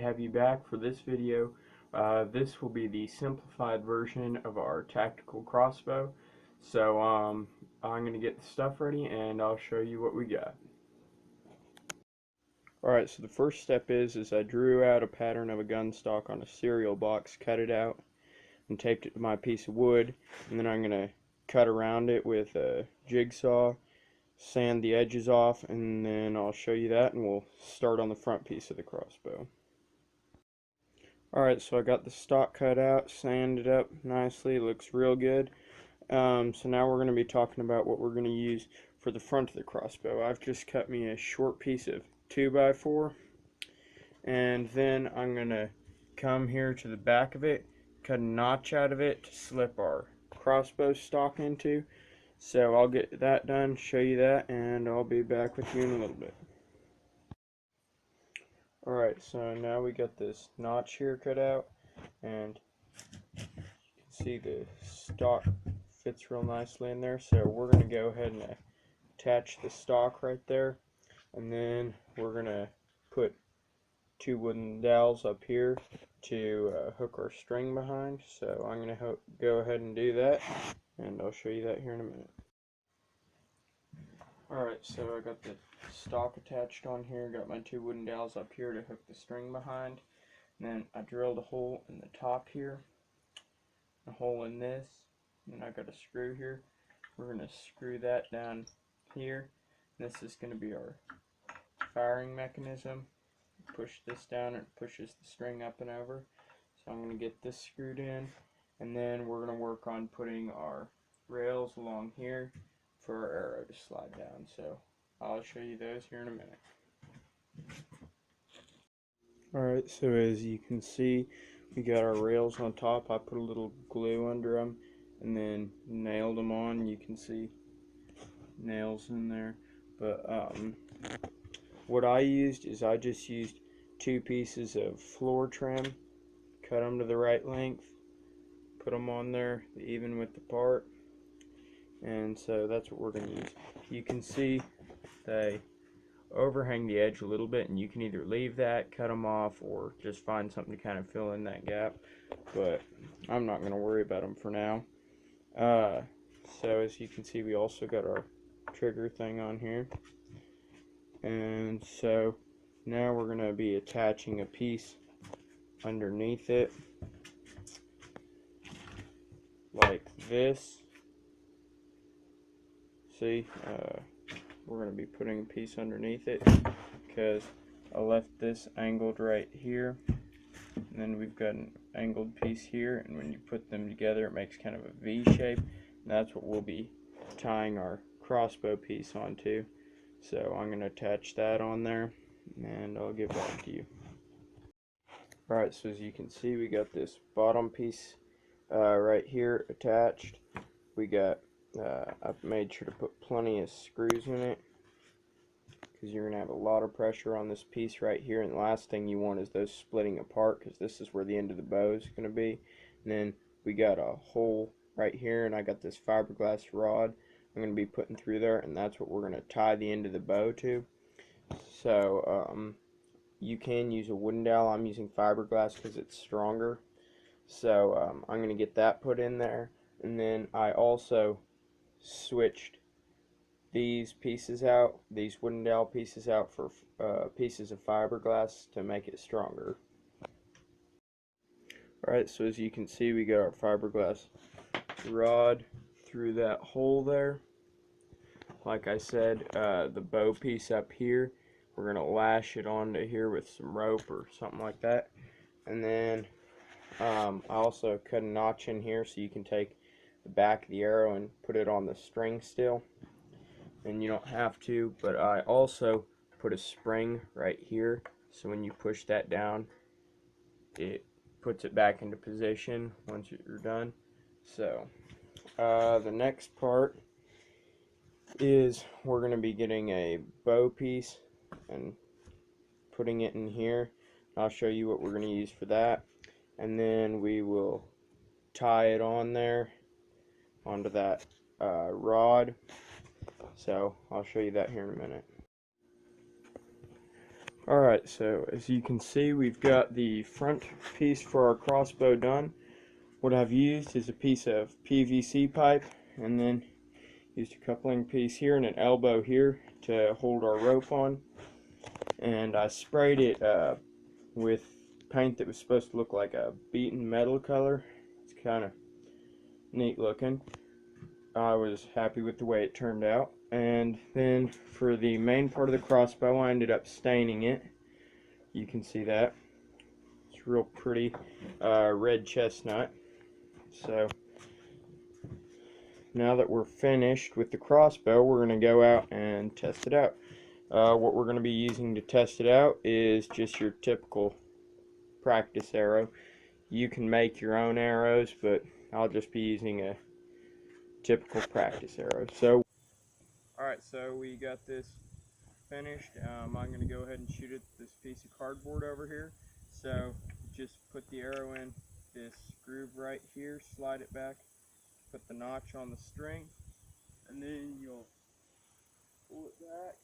have you back for this video. This will be the simplified version of our tactical crossbow. So I'm going to get the stuff ready and I'll show you what we got. Alright, so the first step is I drew out a pattern of a gun stock on a cereal box, cut it out, and taped it to my piece of wood, and then I'm going to cut around it with a jigsaw, sand the edges off, and then I'll show you that, and we'll start on the front piece of the crossbow. Alright, so I got the stock cut out, sanded up nicely, looks real good. So now we're going to be talking about what we're going to use for the front of the crossbow. I've just cut me a short piece of 2x4, and then I'm going to come here to the back of it, cut a notch out of it to slip our crossbow stock into. So I'll get that done, show you that, and I'll be back with you in a little bit. Alright, so now we got this notch here cut out, and you can see the stock fits real nicely in there. So we're going to go ahead and attach the stock right there, and then we're going to put two wooden dowels up here to hook our string behind. So I'm going to go ahead and do that, and I'll show you that here in a minute. Alright, so I got the stock attached on here, got my two wooden dowels up here to hook the string behind, and then I drilled a hole in the top here, a hole in this, and I got a screw here. We're going to screw that down here. This is going to be our firing mechanism. Push this down, it pushes the string up and over. So I'm going to get this screwed in, and then we're going to work on putting our rails along here for our arrow to slide down. So I'll show you those here in a minute. Alright, so as you can see, we got our rails on top. I put a little glue under them and then nailed them on. You can see nails in there. But what I used is I just used two pieces of floor trim, cut them to the right length, put them on there even with the part, and so that's what we're going to use. You can see they overhang the edge a little bit, and you can either leave that, cut them off, or just find something to kind of fill in that gap, but I'm not going to worry about them for now. So as you can see, we also got our trigger thing on here, and so now we're going to be attaching a piece underneath it like this. See, we're going to be putting a piece underneath it because I left this angled right here, and then we've got an angled piece here, and when you put them together it makes kind of a V shape, and that's what we'll be tying our crossbow piece onto. So I'm going to attach that on there, and I'll get back to you. Alright, so as you can see, we got this bottom piece right here attached. We got I've made sure to put plenty of screws in it because you're going to have a lot of pressure on this piece right here, and the last thing you want is those splitting apart because this is where the end of the bow is going to be. And then we got a hole right here, and I got this fiberglass rod I'm going to be putting through there, and that's what we're going to tie the end of the bow to. So you can use a wooden dowel. I'm using fiberglass because it's stronger. So I'm going to get that put in there, and then I also switched these pieces out, these wooden dowel pieces out for pieces of fiberglass to make it stronger. Alright, so as you can see, we got our fiberglass rod through that hole there. Like I said, the bow piece up here, we're going to lash it onto here with some rope or something like that. And then I also cut a notch in here so you can take the back of the arrow and put it on the string still, and you don't have to, but I also put a spring right here, so when you push that down it puts it back into position once you're done. So the next part is we're going to be getting a bow piece and putting it in here. I'll show you what we're going to use for that, and then we will tie it on there onto that rod. So I'll show you that here in a minute. Alright, so as you can see, we've got the front piece for our crossbow done. What I've used is a piece of PVC pipe, and then used a coupling piece here and an elbow here to hold our rope on. And I sprayed it with paint that was supposed to look like a beaten metal color. It's kind of neat looking. I was happy with the way it turned out. And then for the main part of the crossbow, I ended up staining it. You can see that. It's real pretty red chestnut. So now that we're finished with the crossbow, we're going to go out and test it out. What we're going to be using to test it out is just your typical practice arrow. You can make your own arrows, but I'll just be using a typical practice arrow. So, alright, so we got this finished. I'm going to go ahead and shoot it this piece of cardboard over here. So just put the arrow in this groove right here, slide it back, put the notch on the string, and then you'll pull it back